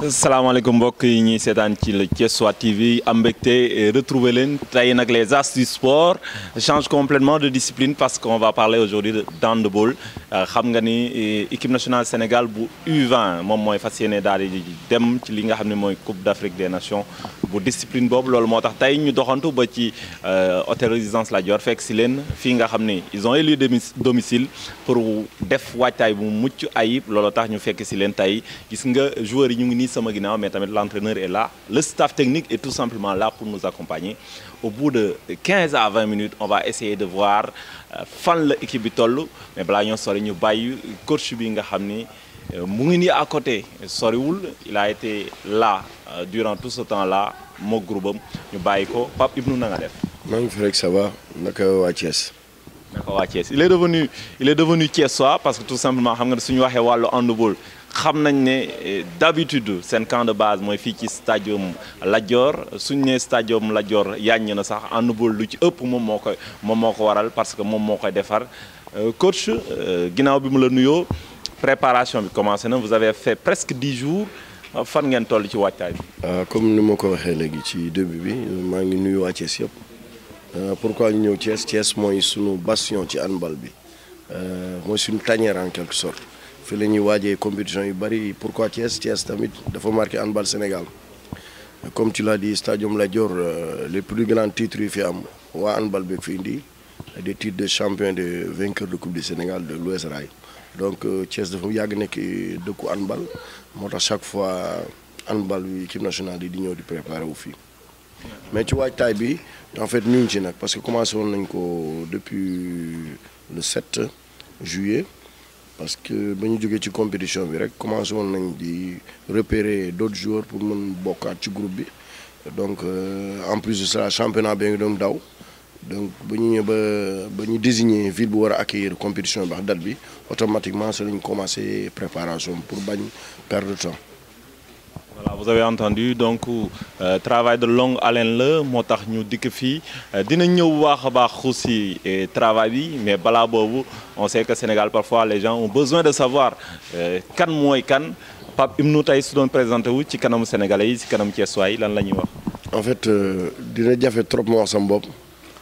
salaamaaleykum mbokk yi ñuy seetaan ci le Thiessois TV am mbégte retrouver leen tey nag les as du sport change complètement de discipline parce qu'on va parler aujourd'hui de handball xam nga ni équipe nationale Sénégal bu U20 moom mooy fas yéene daal di dem ci li nga xam ne mooy Coupe d'Afrique des Nations bu discipline boobu loolu moo tax tey ñu doxantu ba ci hôtel Résidence Lat Dior fekk si leen fii nga xam ni ils ont élu domicile pour def waajtaay bu mucc ayib loolu tax ñu fekk si leen tey gis nga joueurs yi ñu ngi nii sama ginnaaw mais tamit l'entraîneur est là le staff technique est tout simplement là pour nous accompagner au bout de 15 à 20 minutes on va essayer de voir fan la équipe bi toll mais balaa ñoo sori ñu bàyyi coach bi nga xam ni mu ngi nii à côté soriwul il a été là durant tout ce temps là moo groupe am ñu bàyyi ko Pape Ibnou na nga def. maa ngi fi rek ça va naka waa Thiès. naka waa Thiès il est devenu Thiessois parce que tout simplement xam nga suñu waxee wàllu handball xam nañ ne d'habitude seen camp de base mooy fii ci stadium Lat Dior suñu nee stadium Lat Dior yàññ na sax handball lu ci ëpp moom moo ko waral parce que moom moo koy defar coach ginnaaw bi mu la nuyoo préparation bi commencé na vous avez fait presque 10 jours fan ngeen toll ci waajtaay bi. comme ni ma ko waxee léegi ci début bi maa ngi nuyu waa Thiès yëpp pourquoi ñu ñëw Thiès mooy suñu bastion ci handball bi mooy suñu tanière en quelque sorte. fi la ñuy waajee compétition yu bëri pourquoi Thiès tamit dafa marqué handball Sénégal comme tu l'as dit stadium Lat Dior les plus grands titres yu fi am waa handball bi fi indi des titres de champion de vainqueur de coupe du Sénégal de l'US Rail donc Thiès dafa yàgg nekk dëkku handball moo tax chaque fois handball bi équipe nationale yi di ñëw di préparer wu fii mais ci waajtaay bi en fait ñu ngi ci nag parce que commencé woon nañ ko depuis le 7 juillet parce que ba ñu jógee ci compétition bi rek commencé woon nañ di repérer d'autres joueurs pour mën bokkaat ci groupe bi donc en plus de ça championnat bi ngi doon daw donc ba ñu ñëw ba ñu désigner ville bu war a accueillir compétition bi ak date bi automatiquement c'est lañ commencé préparation pour bañ perdre de temps. Voilà, vous avez entendu donc travail de longue haleine la moo tax ñu dikk fii dinañ ñëw baax a baax aussi travail bi mais balaa boobu on sait que Sénégal parfois les gens ont besoin de savoir kan mooy kan Pape Ibnou tey su doon présenté wu ci kanamu sénégalais yi ci kanamu Thiessois yi lan la ñuy wax. en fait dina jafe trop ma wax sama bopp.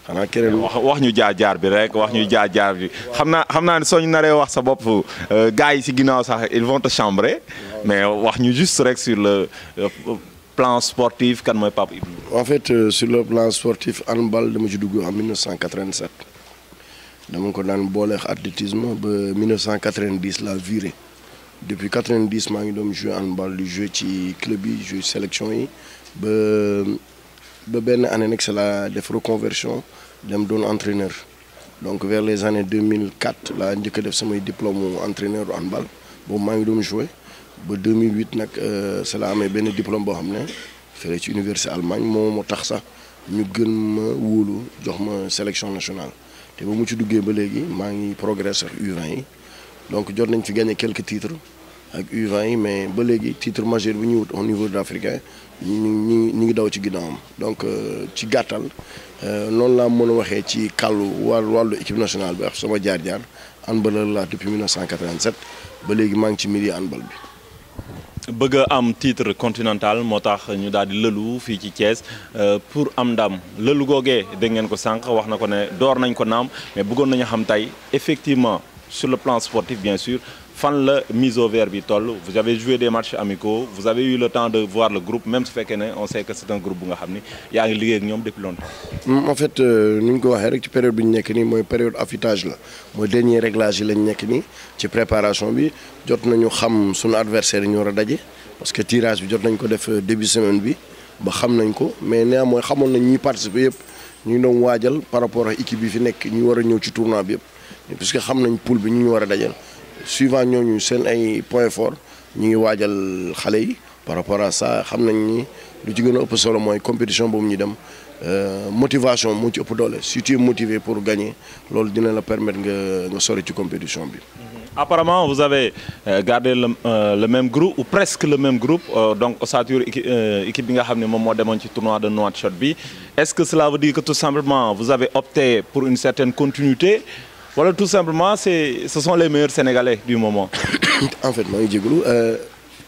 xanaa keneen wax ñu jaar bi rek wax ñu jaar bi xam naa ne soo ñu naree wax sa bopp gars yi ci ginnaaw sax ils vont te chambrer mais wax ñu juste rek sur le plan sportif kan mooy Pape Ibnou. en fait sur le plan sportif handball dama ci dugg en 1987 dama ko daan booleex athlétisme ba 1990 la viré depuis 90 maa ngi doon jouer handball di jouer ci club yi jouer sélection yi ba benn année nag c'est la def reconversion dem doon entraîneur donc vers les années 2004 laa njëkk a def samay diplôme entraîneur handball boobu maa ngi doon jouer ba 2008 nag c'est la amee benn diplôme boo xam ne fële ci université Allemagne moo tax sax ñu gën ma wóolu jox ma sélection nationale te ba mu ci duggee ba léegi maa ngi progressé ak U20 yi donc jot nañ fi gagné quelques titres ak U20 yi mais ba léegi titre majeur bu ñu wut au niveau africain ñu ngi daw ci ginnaawam donc ci gàttal noonu laa mën a waxee ci kàllu wàllu équipe nationale bi ak sama jaar-jaar handballeur laa depuis 1987 ba léegi maa ngi ci milieu handball bi. bëgg a am titre continental moo tax ñu daal di lëlu fii ci Thiès pour am ndam lëlu googee dégg ngeen ko sànq wax na ko ne door nañ ko naam mais bëggoon nañu xam tey effectivement sur le plan sportif bien sûr fan la mise au vert bi toll vous avez joué des matchs amicaux vous avez eu le temps de voir le groupe même su fekkee ne on sait que c'est un groupe bu nga xam ni yaa ngi liggéey ak ñoom depuis longtemps. en fait ni ñu ko waxee rek ci période bi ñu nekk nii mooy période affûtage la mooy dernier réglage yi lañ nekk nii ci préparation bi jot nañu xam suñu adversaire yi ñu war a daje parce que tirage bi jot nañ ko def début semaine bi ba xam nañ ko mais néanmoins xamoon nañ ñi participer yëpp ñu ngi doon waajal par rapport ak équipe yi fi nekk ñu war a ñëw ci tournoi bi yëpp puisque xam nañ poule bi ñu war a dajal. suivant ñooñu seen ay points forts ñu ngi waajal xale yi par rapport à ça xam nañ ni lu ci gën a ëpp solo mooy compétition boobu ñu dem motivation moo ci ëpp doole si tu es motivé pour gagner loolu dina la permettre nga sori ci compétition bi. Apparemment vous avez gardé le même groupe ou presque le même groupe donc ossature équipe bi nga xam ne moom moo demoon ci tournoi de Nouakchott bi est-ce que cela veut dire que tout simplement vous avez opté pour une certaine continuité. Voilà, tout simplement, ce sont les meilleurs Sénégalais du moment. En fait, maa ngi jégalu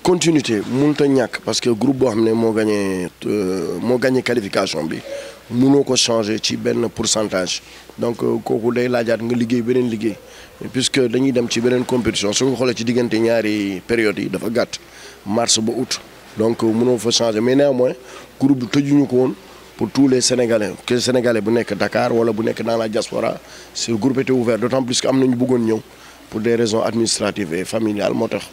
continuité mënut a ñàkk parce que groupe boo xam ne moo gagné qualification bi mënoo ko changer ci benn pourcentage donc kooku day laajaat nga liggéey beneen liggéey puisque dañuy dem ci beneen compétition su ko xoolee ci diggante ñaari périodes yi dafa gàtt mars ba août donc mënoo fa changer mais néanmoins groupe bi tëjuñu ko woon pour tous les Sénégalais que Sénégalais bu nekk Dakar wala bu nekk dans la diaspora ce groupe était ouvert d'autant plus que am nañu bëggoon ñëw pour des raisons administratives et familiales moo tax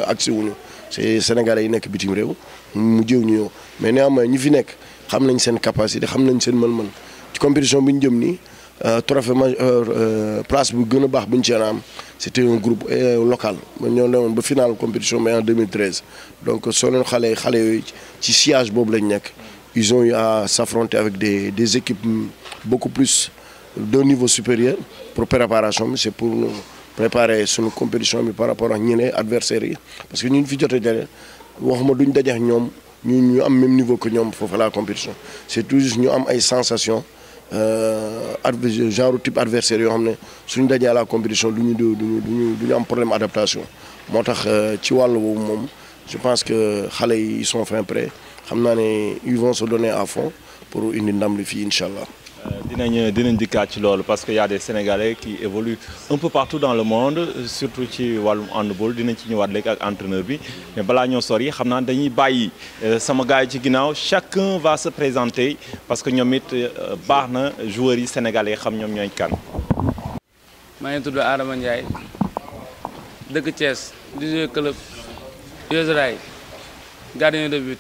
agsi wuñu c'est Sénégalais yi nekk bitim réew mu jéew ñu ñëw mais néanmoins ñi fi nekk xam nañ seen capacité xam nañ seen mën-mën ci compétition bi ñu jëm nii trophée place bu gën a baax bu ñu ci am c'était un groupe local ñoo demoon ba finale compétition bi en 2013 donc soo leen xale yooyu ci sillage boobu lañ nekk ils ont eu à s'affronter avec des équipes beaucoup plus d'un niveau supérieur pour préparation bi c'est pour préparer suñu compétition bi par rapport ak ñeneen adversaires yi parce que ñun fi jot a jëlee waxuma duñ dajeex ñoom ñu am même niveau que ñoom foofu la compétition c'est toujours ñu am ay sensations genre type adversaire yoo xam ne suñu dajee à la compétition duñu am problème adaptation moo tax ci wàll boobu moom je pense que xale yi ils sont fin prêts xam naa ne ils vont se donner à fond pour indi ndam li fii incha allah. dinañ dikkaat ci loolu parce que y a des Sénégalais qui évoluent un peu partout dans le monde surtout ci wàllum handball dinañ ci ñëwaat léegi ak entraîneur bi mais balaa ñoo sori xam naa dañuy bàyyi sama gars yi ci ginnaaw chacun va se présenter parce que ñoom it baax na joueurs yi sénégalais xam ñoom ñooy kan. maa ngi tudd Adama Ndiaye dëkk Thiès di jouer club US Rail gardien de but.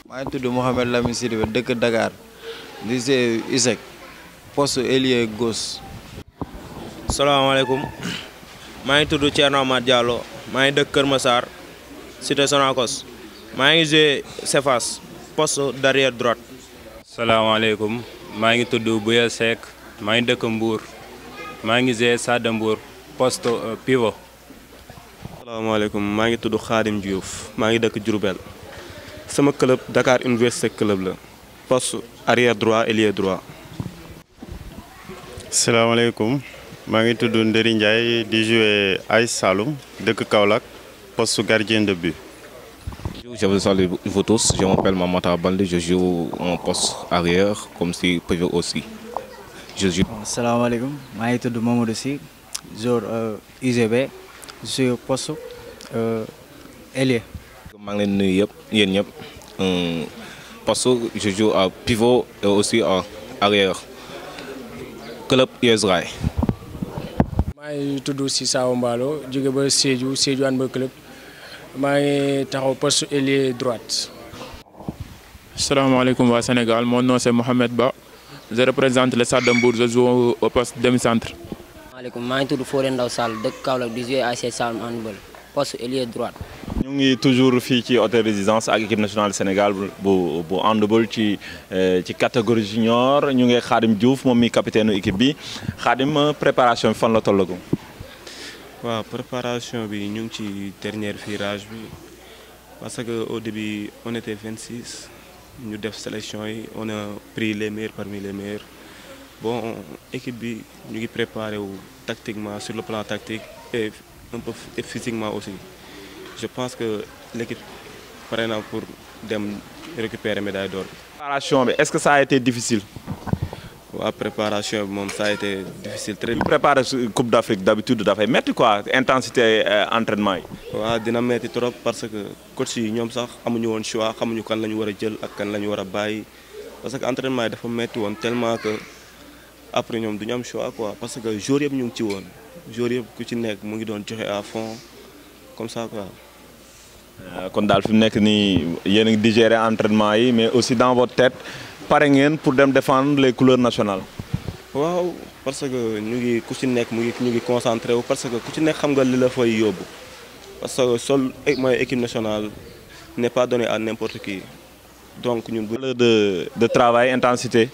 maa ngi tudd Mohamed Lamine Sidibé dëkk Dakar. di jouer ISEC poste ailier gauche. salaamaaleykum maa ngi tudd Thierno Amath Diallo maa ngi dëkk Kër Massar cité Sonacos maa ngi jouer Cefas poste d'arrière droite. salaamaaleykum maa ngi tudd Bouya Seck maa ngi dëkk Mbour maa ngi jouer Stade Mbour poste pivot. salaamaaleykum maa ngi tudd Khadim Diouf maa ngi dëkk Diourbel sama club Dakar Université club la. poste arrière droit ailier droit. salaamaaleykum maa ngi tudd Nderi Ndiaye di jouer AS Saloum dëkk Kaolack poste gardien de but. Je vous salue vous tous, je m'appelle Mamata Baldé, je joue en poste arrière comme si pivot aussi. Je joue. Salaamaaleykum maa ngi tudd Mamadou Sy joueur UGB je suis poste ailier. maa ngi leen nuyu yëpp yéen ñëpp. Parce que je joue à pivot et aussi à arrière. Club US Rail. maa ngi tudd Sissa Mballo jóge ba Sédhiou handball club maa ngi taxaw poste ailier droite. Salaamaaleykum waa Sénégal mon nom c'est Mohamed Ba je représente le Stade de Mbour je joue au poste demi-centre. Maaleykum maa ngi tudd Fodé Ndaw Sall dëkk Kaolack di jouer ASC Saloum handball poste ailier droite. ñu ngi toujours fii ci hôtel résidence ak équipe nationale du Sénégal bu handball ci catégorie junior ñu ngi Khadim Diouf moom mi capitaine équipe bi Khadim préparation bi fan la tollagum. waaw préparation bi ñu ngi ci dernier virage bi parce que au début on était 26 ñu def sélection yi on a pris les meilleurs parmi les meilleurs bon équipe bi ñu ngi préparé wu tactiquement sur le plan tactique et un peu physiquement aussi. Je pense que l'équipe pare na pour dem récupérer médaille d'or. Préparation bi est-ce que ça a été difficile. waaw préparation bi moom ça a été difficile très. préparer Coupe d'Afrique d'habitude dafay métti quoi intensité entraînement yi. waaw dina métti trop parce que coach yi ñoom sax amuñu woon choix xamuñu kan la ñu war a jël ak kan la ñu war a bàyyi parce que entraînement yi dafa métti woon tellement que après ñoom duñu am choix quoi parce que jour yëpp ñu ngi ci woon jour yëpp ku ci nekk mu ngi doon joxe à fond comme ça quoi. kon daal fi mu nekk nii yéen a ngi digérer entraînement yi mais aussi dans votre tête pare ngeen pour dem défendre les couleurs nationales. waaw parce que ñu ngi ku ci nekk ñu ngi concentré wu parce que ku ci nekk xam nga li la fay yóbbu parce que sol mooy équipe nationale n'est pas donné à n'importe qui donc ñun. de travail intensité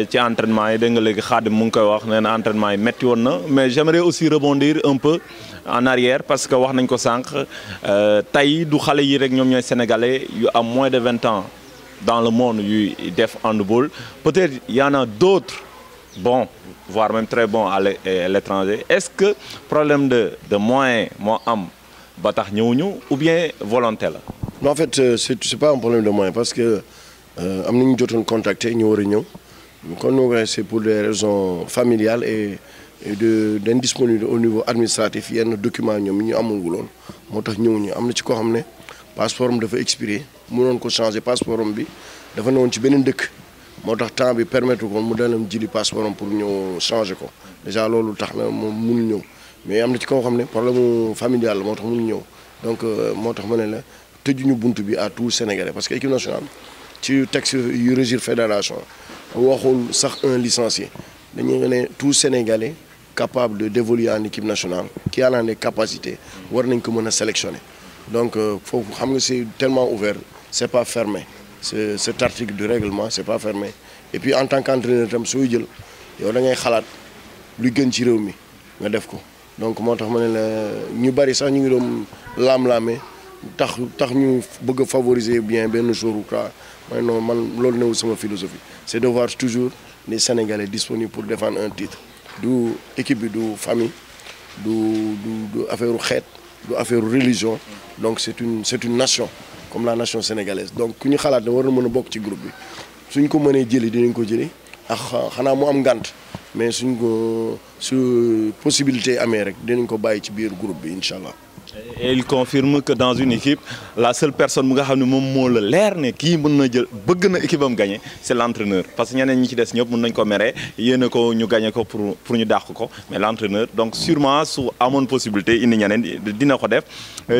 ci entraînement yi dégg nga léegi Khadim mu ngi koy wax nee na entraînement yi métti woon na mais j'aimerais aussi rebondir un peu en arrière parce que wax nañ ko sànq tey du xale yi rek ñoom ñooy sénégalais yu am moins de 20 ans dans le monde yuy def handball peut-être y en a d'autres bons voire même très bons à l'étranger est-ce que problème de moyens moo am ba tax ñëwuñu ou bien volonté la. non en fait c'est pas un problème de moyens parce que am nañu jotoon contacter ñu war a ñëw kon c'est pour des raisons familiales et d'indisponibilité au niveau administratif yenn documents ñoom ñu amuloon moo tax ñëwuñu am na ci koo xam ne passeport am dafa expiré mënoon ko changer passeport am bi dafa newoon ci beneen dëkk moo tax temps bi permettre ko mu dalam jëli passeport am pour ñëw changer ko déjà loolu tax na moom mënul ñëw mais am na ci koo xam ne problème familial la moo tax mënul ñëw donc moo tax ma ne la tëjuñu bunt bi à tout Sénégalais parce que équipe nationale ci texte yu régir fédération waxul sax un licencié dañu ne tout Sénégalais capable d'évoluer en équipe nationale qui a les capacités war nañ ko mën a sélectionner donc foofu xam nga c'est tellement ouvert c'est pas fermé cet article du règlement c'est pas fermé et puis en tant qu'entraîneur tam sooy jël yow da ngay xalaat luy gën ci réew mi nga def ko donc moo tax ma ne la ñu bari sax ñu ngi doon laam-laame tax ñu bëgg a favoriser bien benn jour ou quoi non man loolu newul sama philosophie c'est de voir toujours les Sénégalais disponibles pour défendre un titre du équipe bi du famille du affaire xeet du affaire religion donc c'est une nation comme la nation sénégalaise donc ku ñu xalaat ne war na mën a bokk ci groupe bi suñ ko mënee jëli dinañ ko jëli ak xanaa mu am ngànt mais suñ ko su possibilité amee rek dinañ ko bàyyi ci biir groupe bi incha allah. Et il confirme que dans une équipe la seule personne bu nga xam ne moom moo la leer ne kii mën na jël bëgg na équipe am gagné c'est l'entraîneur parce que ñeneen ñi ci des ñëpp mën nañ ko mere yéene ko ñu gagné ko pour ñu dàq ko mais l'entraîneur donc sûrement su amoon possibilité indi ñeneen dina ko def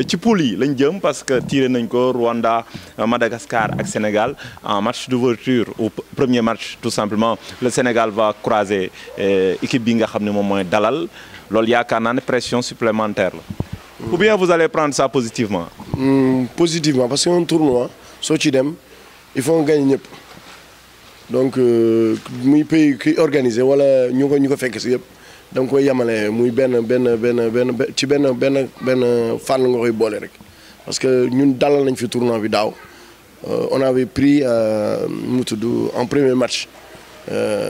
ci poule yi lañ jëm parce que tiré nañ ko Rwanda Madagascar ak Sénégal en match d'ouverture au premier match tout simplement le Sénégal va croiser équipe bi nga xam ne moom mooy Dalal loolu yaakaar naa ne pression supplémentaire la. Ou bien vous allez prendre ça positivement? Positivement parce que un tournoi soo ci dem il faut nga gagner ñëpp donc muy pays ki organisé wala ñu ko fekk si yëpp da nga koy yemale muy benn ci benn fànn nga koy boole rek parce que ñun dalal nañ fi tournoi bi daaw on avait pris mu tudd en premier match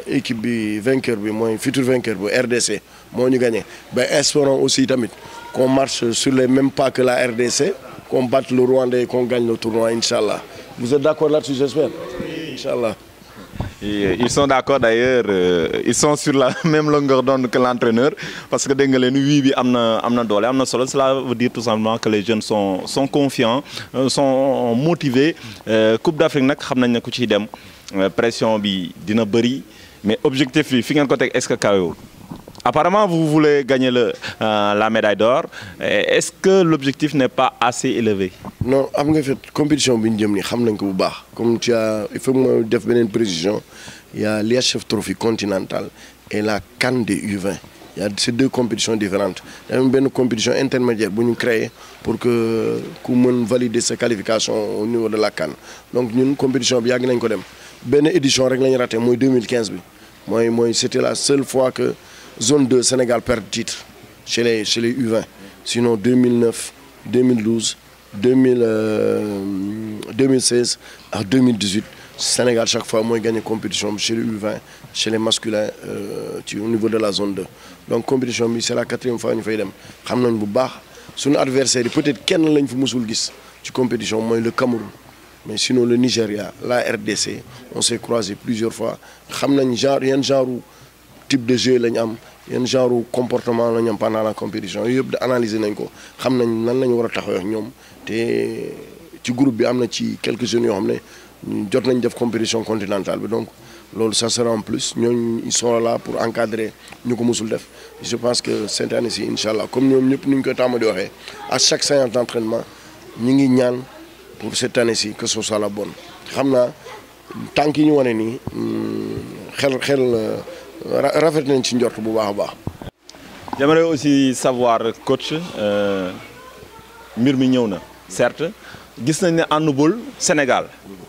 équipe bi vainqueur bi mooy futur vainqueur bi RDC moo ñu gagné ba espérons aussi tamit qu'on marche sur les mêmes pas que la RDC, qu'on batte le Rwandais et qu'on gagne le tournoi, Inch'Allah. Vous êtes d'accord là-dessus, j'espère? Inch'Allah. Ils sont d'accord d'ailleurs, ils sont sur la même longueur d'onde que l'entraîneur parce que dégg nga leen wii bi am na doole am na solo. Cela veut dire tout simplement que les jeunes sont confiants, sont motivés. Coupe d'Afrique nag xam nañ ne ku ciy dem pression bi dina bëri mais objectif bi fi ngeen ko teg est-ce que kawewul? Apparemment, vous voulez gagner la médaille d'or. Est-ce que l'objectif n'est pas assez élevé? Non, en fait, compétition, comme tu as, il faut que je fasse une précision. Il y a l'IHF Trophy continental et la CAN des U20. Il y a ces deux compétitions différentes. Il y a une compétition intermédiaire pour nous créer pour que nous valider sa qualification au niveau de la CAN. Donc, nous avons une compétition qui est une édition qui est ratée, en 2015. C'était la seule fois que Zone 2 Sénégal perd titre chez les U20. Sinon 2009, 2012, 2016 à 2018, Sénégal chaque fois moi gagné compétition chez les U20, chez les masculins au niveau de la zone 2. Donc compétition c'est la 4e fois ñu fay dem. Xam nañ bu baax suñu adversaire peut-être kenn lañ fi musul gis ci compétition mooy le Cameroun. Mais sinon le Nigeria, la RDC, on s'est croisé plusieurs fois. Xam nañ genre type de jeu lañ am yenn genre comportement lañ am pendant la compétition yëpp de analyser nañ ko xam nañ nan lañu war a taxawee ak ñoom te ci groupe bi am na ci quelques jeunes yoo xam ne jot nañ def compétition continentale bi donc loolu ça sera en plus ñooñu ils sont là pour encadrer ñu ko musul def. Je pense que cette année-ci inchallah comme ñoom ñëpp ni ñu koy tàmm di waxee à chaque séance d'entraînement ñu ngi ñaan pour cette année-ci que ce soit la bonne xam naa tànk yi ñu wane nii xel rafet nañ ci njort bu baax a baax. J'aimerais aussi savoir coach mbir mi ñëw na certes gis nañ ne handball Sénégal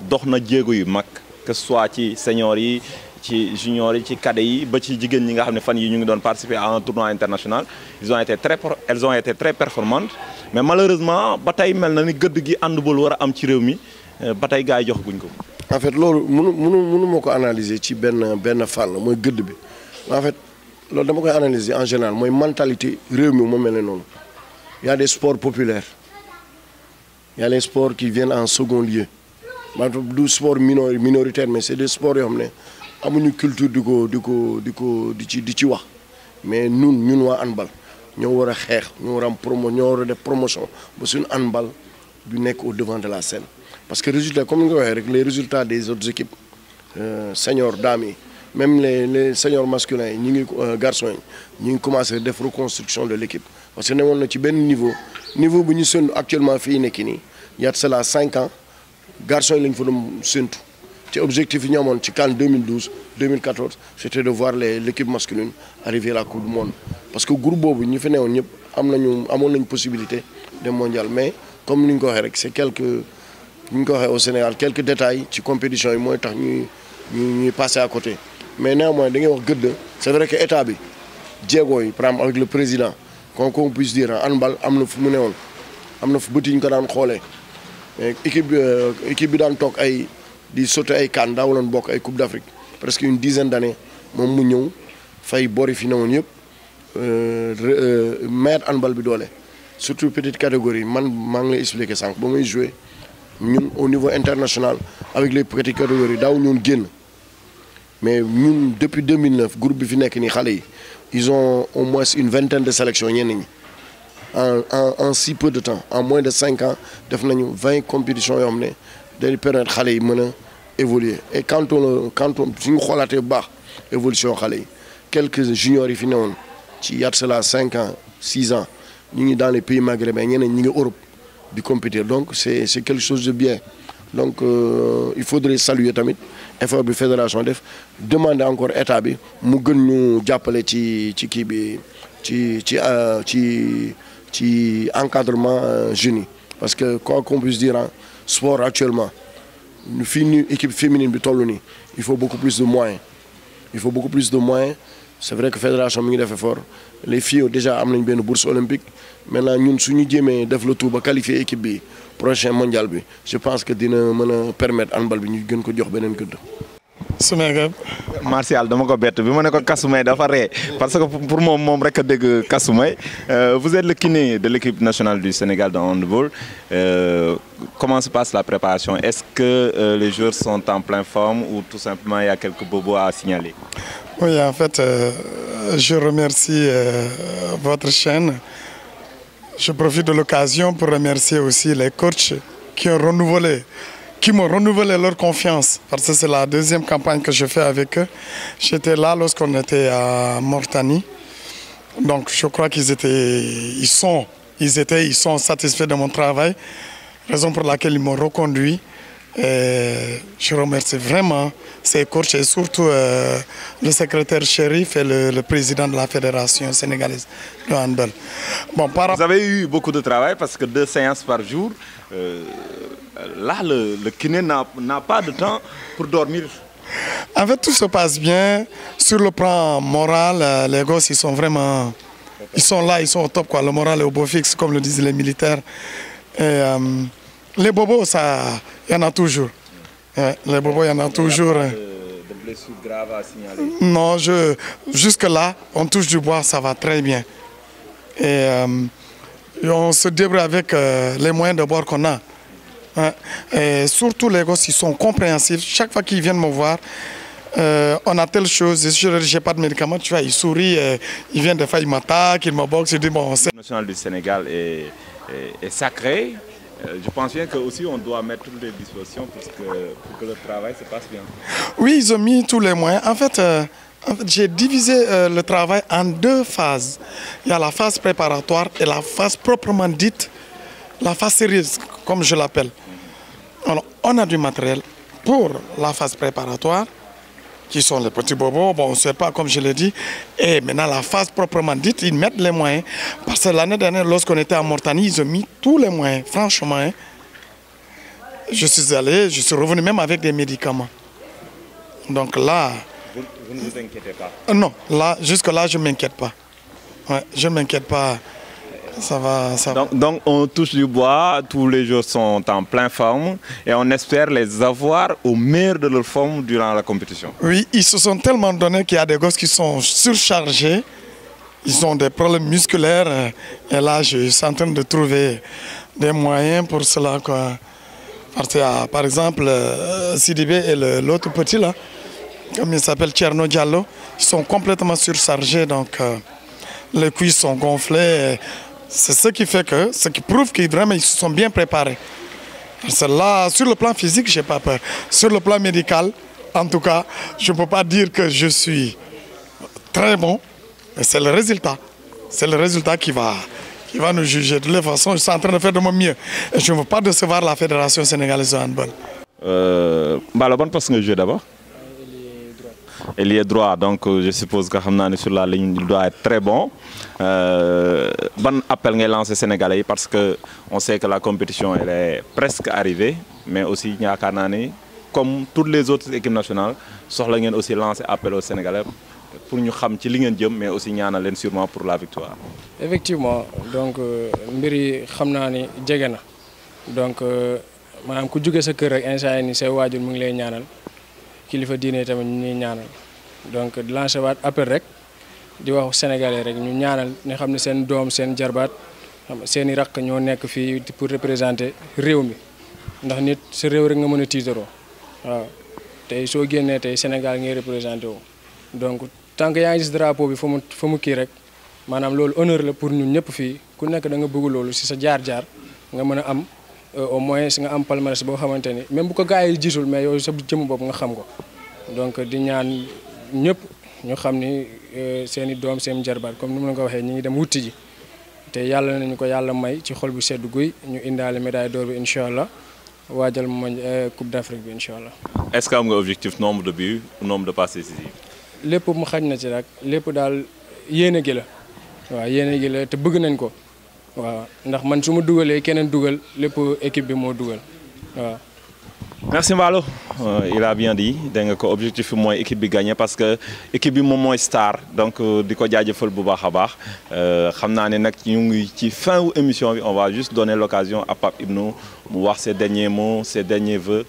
dox na jéego yu mag que ce soit ci seniors yi ci juniors yi ci cadets yi ba ci jigéen ñi nga xam ne fan yi ñu ngi doon participer à un tournoi international elles ont été très performantes mais malheureusement ba tey mel na ni gëdd gi handball war a am ci réew mi ba tey gars yi joxaguñ ko. En fait loolu mënu ma ko analyser ci benn fànn mooy gëdd bi. En fait loolu dama koy analyser en général mooy mentalité réew mi moo mel ne noonu Il y a des sports populaires. Il y a les sports qui viennent en second lieu. Du sport minoritaire, mais c'est des sports qui ont une culture de wax. Mais nous, handball, nous avons des promotions pour une handball au devant de la scène. Parce que comme les résultats des autres équipes, seniors, dames, même les seniors masculins, les garçons, nous commencé à faire la reconstruction de l'équipe. Parce que nous avons un niveau où nous sommes actuellement fait il y a cela 5 ans, les garçons ils font l'objectif en 2012-2014, c'était de voir l'équipe masculine arriver à la Coupe du Monde. Parce que le groupe nous avons une possibilité de mondial. Mais comme nous avons c'est au Sénégal, quelques détails de compétition, nous passons à côté. Mais néanmoins, c'est vrai que l'État, Diego, avec le président, qu'on puisse dire, handball, équipe bi daan toog ay di sauter ay CAN daawuloon bokk ay Coupe d'Afrique presque une dizaine d'années moom mu ñëw fay bori fi newoon yëpp mettre handball bi doole surtout petite catégorie man maa ngi lay expliquer sànq ba may jouer ñun au niveau international avec les petites catégories daaw ñoon génn mais ñun depuis 2009 groupe bi fi nekk nii xale yi ils ont au moins une vingtaine de sélections ñenn ñi en si peu de temps, en moins de 5 ans, nous avons 20 compétitions qui permettent de évoluer. Et quand on regarde l'évolution, quelques juniors qui y a cela 5 ans, 6 ans, nous sommes dans les pays maghrébins, nous sommes en Europe de compétir. Donc c'est quelque chose de bien. Donc il faudrait saluer tamit effort de la fédération def demander encore à l'État de nous appeler ci encadrement jeune parce que quoi qu'on puisse dire en sport actuellement nous finissons équipe féminine il faut beaucoup plus de moyens c'est vrai que la fédération a fait fort les filles déjà ont une bourse olympique maintenant nous si nous def le tour pour qualifier l'équipe bi prochain mondial bi je pense que dina permettre handball bi ñu gën ko jox benen gëdd. Martial dama ko bett bi ma ne ko Kasumay dafa ree parce que pour moom rek a dégg Kasumay vous êtes le kiné de l'équipe nationale du Sénégal de handball comment se passe la préparation? Est-ce que les joueurs sont en pleine forme ou tout simplement il y a quelques bobos à signaler? Oui, en fait, je remercie votre chaîne. Je profite de l'occasion pour remercier aussi les coachs qui m'ont renouvelé leur confiance, parce que c'est la deuxième campagne que je fais avec eux. J'étais là lorsqu'on était à Mauritanie. Donc je crois ils sont satisfaits de mon travail, raison pour laquelle ils m'ont reconduit. Et je remercie vraiment ces coachs et surtout le secrétaire Chérif et le président de la fédération sénégalaise de handball. Bon, vous avez eu beaucoup de travail parce que 2 séances par jour. Là, le kiné n'a pas de temps pour dormir. En fait, tout se passe bien. Sur le plan moral, les gosses, ils sont là, ils sont au top, quoi. Le moral est au beau fixe, comme le disent les militaires. Et, les bobos, il y en a toujours. Les bobos, il y en a toujours. De blessures graves à signaler? Non, jusque-là, on touche du bois, ça va très bien. Et on se débrouille avec les moyens de bord qu'on a. Et surtout les gosses, ils sont compréhensifs. Chaque fois qu'ils viennent me voir, on a telle chose, je n'ai pas de médicaments, tu vois, ils sourient, ils viennent de faire, ils m'attaquent, ils me boxent, ils disent bon, c'est... Le national du Sénégal est sacré. Je pense bien qu'aussi on doit mettre toutes les dispositions pour que le travail se passe bien. Oui, ils ont mis tous les moyens. En fait j'ai divisé le travail en 2 phases. Il y a la phase préparatoire et la phase proprement dite, la phase sérieuse, comme je l'appelle. Alors, on a du matériel pour la phase préparatoire, qui sont les petits bobos, bon, on ne sait pas, comme je l'ai dit. Et maintenant, la phase proprement dite, ils mettent les moyens. Parce que l'année dernière, lorsqu'on était en Mauritanie, ils ont mis tous les moyens, franchement. Je suis revenu même avec des médicaments. Donc là... Vous ne vous inquiétez pas? Non, là, jusque-là, je ne m'inquiète pas. Ouais, je ne m'inquiète pas. Ça va. Donc on touche du bois, tous les jours sont en pleine forme et on espère les avoir au meilleur de leur forme durant la compétition. Oui, ils se sont tellement donnés qu'il y a des gosses qui sont surchargés. ils ont des problèmes musculaires. Et là, je suis en train de trouver des moyens pour cela, quoi. Parce que, par exemple, Sidibé et l'autre petit là, comme il s'appelle Tcherno Diallo, ils sont complètement surchargés, donc les cuisses sont gonflées. C'est ce qui fait que, ce qui prouve qu'ils vraiment ils se sont bien préparés. Là, sur le plan physique, je n'ai pas peur. Sur le plan médical, en tout cas, je ne peux pas dire que je suis très bon, mais c'est le résultat. C'est le résultat qui va nous juger. De toute façon, je suis en train de faire de mon mieux. Et je ne veux pas décevoir la Fédération sénégalaise de handball. Mbalo, bonne poste que je joue d'abord. Ailier droit, donc je suppose que sur la ligne, il doit être très bon. Bon appel ngay lancé Sénégalais parce que on sait que la compétition elle est presque arrivée, mais aussi yaakaar naa ni comme toutes les autres équipes nationales soxla ngeen aussi lancer appel aux Sénégalais pour ñu xam ci li ngeen jëm, mais aussi ñaanal leen sûrement pour la victoire. Effectivement, donc mbir yi xam naa ni jege na donc maanaam ku jóge sa kër rek instant ni say waajur mu ngi lay ñaanal kilifa diine tamit ñu ñuy ñaanal donc di lancer waat appel rek. di wax Sénégalais rek ñu ñaanal ñu xam ne seen doom seen jarbaat seen i rakk ñoo nekk fii pour représenter réew mi ndax nit sa réew rek nga mën a tiitaroo waaw tey soo génnee tey Sénégal ngay représenté wu donc tant que yaa ngi gis drapeau bi fa mu kii rek maanaam loolu honneur la pour ñun ñëpp fii ku nekk da nga bëgg loolu si sa jaar-jaar nga mën a am au moins nga am palmarès boo xamante ni même bu ko gars yi gisul mais yow sa jëmm bopp nga xam ko donc di ñaan ñëpp ñu xam ni seen i doom seen jarbaat comme ni ma la ko waxee ñi ngi dem wutti ji te yàlla nañu ko yàlla may ci xol bu sedd guy ñu indaale médaille d'or bi incha allah waajal Coupe d'Afrique bi incha allah. Est-ce que am nga objectif nombre de buts nombre de passes décisives? lépp mu xaj na ci rek lépp daal yéene gi la waaw yéene gi la te bëgg nañ ko waaw ndax man su ma dugalee keneen dugal lépp équipe bi moo dugal waaw. Merci Mbalo, il a bien dit dégg nga objectif bi mooy équipe bi gagné parce que équipe bi moom mooy star donc di ko jaajëfal bu baax a baax xam naa ne nag ñu ngi ci fin wu émission bi on va juste donner l'occasion à Pape Ibnou mu wax ses derniers mots ses derniers vœux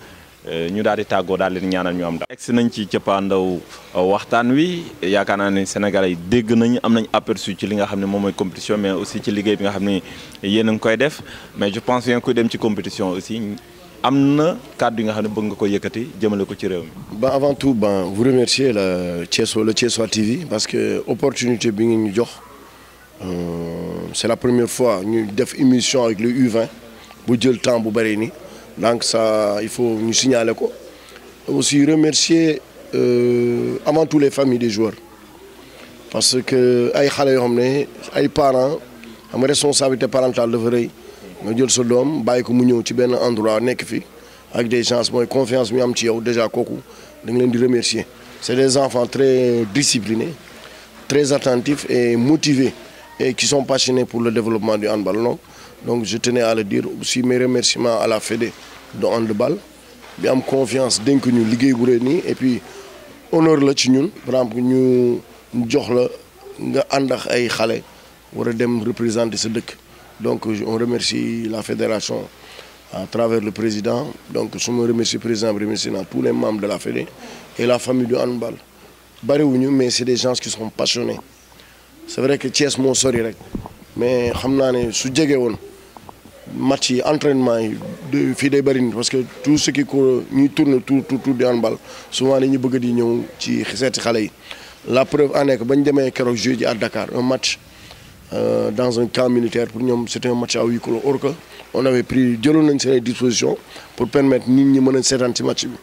ñu daal di tàggoo daal leen ñaanal ñu am daal. egsi nañ ci cëppaandaw waxtaan wi yaakaar naa ne Sénégalais yi dégg nañu am nañ aperçu ci li nga xam ne moom mooy compétition mais aussi ci liggéey bi nga xam ne yéen a ngi koy def mais je pense bien que dem ci compétition aussi. Amna cadre yi nga xam ne bëgg nga ko yëkkati jëmale ko ci réew mi. Avant tout vous remercier le Thiessois TV parce que opportunité bi ngeen ñu jox c'est la première fois ñu def émission avec le U20 bu jël temps bu bari ni donc ça il faut ñu signaler ko aussi remercier avant tout les familles des joueurs parce que ay xale yoo xam ne ay parents xam nga responsabilité parentale dafa rëy. nga jël sa doom bàyyi ko mu ñëw ci benn endroit nekk fi ak des gens mooy confiance mi am ci yow déjà kooku da nga leen di remercier. C'est des enfants très disciplinés très attentifs et motivés et qui sont passionnés pour le développement du handball donc je tenais à le dire aussi mes remerciements à la Fédé de handball bi am confiance dénk ñu liggéey bu rëy nii et puis honneur la ci ñun par exemple ñu jox la nga ànd ak ay xale war a dem représenter sa dëkk. Donc on remercie la fédération à travers le président. Donc je me remercie le président, je remercie tous les membres de la fédé et la famille du handball. Mais c'est des gens qui sont passionnés. C'est vrai que Thiès moo sori rek mais xam naa ne su jege woon match yi entraînement yi fii day bëri parce que tout ce qui ñuy tourne tout du handball souvent dañuy bëgg di ñëw ci seeti xale yi. La preuve en est que bañ demee keroog jeudi à Dakar un match. Dans un camp militaire pour nous c'était un match à huis clos or que on avait pris jëloon nañ seen dispositions pour permettre nit ñi mën a seetaan ci match bi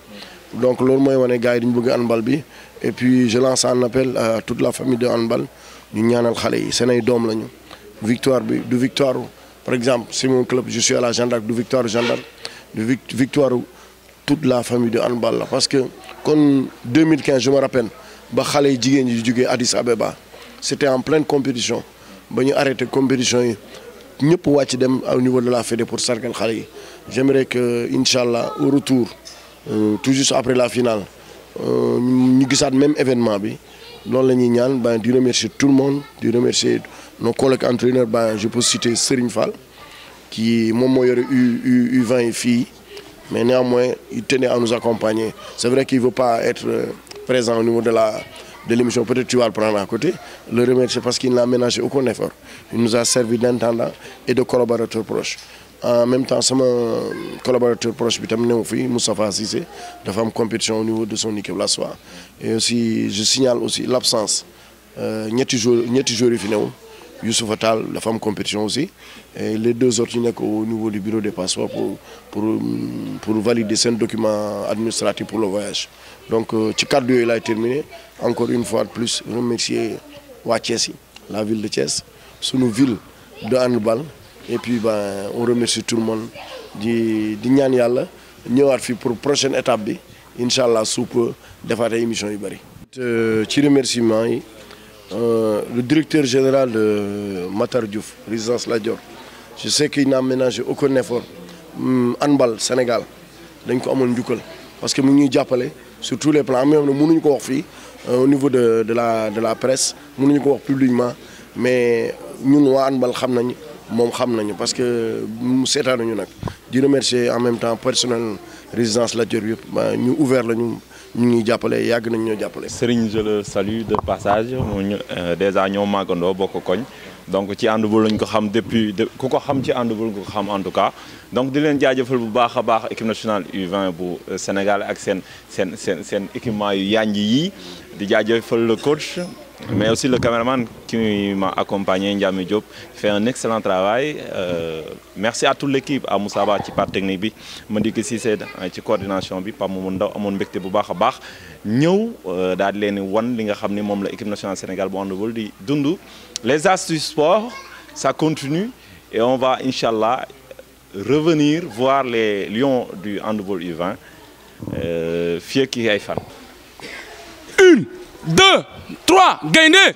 donc loolu mooy wane gars yi dañu bëgg handball bi et puis je lance un appel à toute la famille de handball ñu ñaanal xale yi seen ay doom lañu victoire bi du victoire par exemple c'est mon club je suis à la gendarme du victoire gendarme du victoire toute la famille de handball la parce que kon 2015 je me rappelle ba xale yi jigéen ñi di jógee Addis Abeba c'était en pleine compétition. ba ñu arrêté compétition yi ñëpp wàcc dem au niveau de la Fédé pour sargal xale yi j'aimerais que inchallah au retour tout juste après la finale ñu gisaat même événement bi loolu la ñuy ñaan di remercier tout le monde di remercier nos collègues entraîneurs je peux citer Serigne Fall qui moom moo yore U20 yi fii mais néanmoins il tenait à nous accompagner c'est vrai qu'il veut pas être présent au niveau de de l'émission, peut-être tu vas le prendre à côté, le remercier parce qu'il n'a ménagé aucun effort. Il nous a servi d'intendant et de collaborateur proche. En même temps, mon collaborateur proche, Moustapha Cissé, de femme compétition au niveau de son équipe la soir. Et aussi, je signale aussi l'absence. Ñetti joueurs finaux, Youssouf Attal, la femme compétition aussi. Et les deux autres au niveau du bureau des passeports pour valider ces documents administratifs pour le voyage. Donc, ce cadre il a terminé. Encore une fois de plus, remercier Thiès, la ville de Thiès, nos ville de handball. Et puis on remercie tout le monde di ñaan yàlla ñëwaat fi pour prochaine étape bi inchallah sous peu defaat ay émission yu bari. ci remerciement yi le directeur général de Matar Diouf résidence Lat Dior je sais qu'il n'a ménagé aucun effort handball Sénégal dañ ko amoon njukkal parce que mu ngi ñuy jàppale sur tous les plans même mënuñu ko wax fii au niveau de la presse mënuñu ko wax publiquement mais ñun waa handball xam nañu. Parce que nous je remercier en même temps personnel résidence Lat Dior ñu ouvert la ñu ñuy jàppale yàgg nañ ñoo jàppale. Serigne je le salue de passage déjà ñoo màggandoo bokk koñ donc ci handball lañ ko xam depuis ku ko xam ci handball ko xam en tout cas donc di leen jaajëfal bu baax a baax équipe nationale U20 bu Sénégal ak seen équipement yu yanj yi di jaajëfal le coach. Mais aussi le caméraman qui m'a accompagné, Ndiame Diop, fait un excellent travail. Merci à toute l'équipe, à Moussa Ba, qui part technique, je dis que si c'est la coordination, par mon mbégte bu baax a baax ñëw daal di leen wan li nga xam ni moom la équipe nationale Sénégal bu handball di dund. Les astuces sport, ça continue et on va inchallah revenir voir les lions du handball U20 fii ak ay fan. 1, 2, 3, gaynde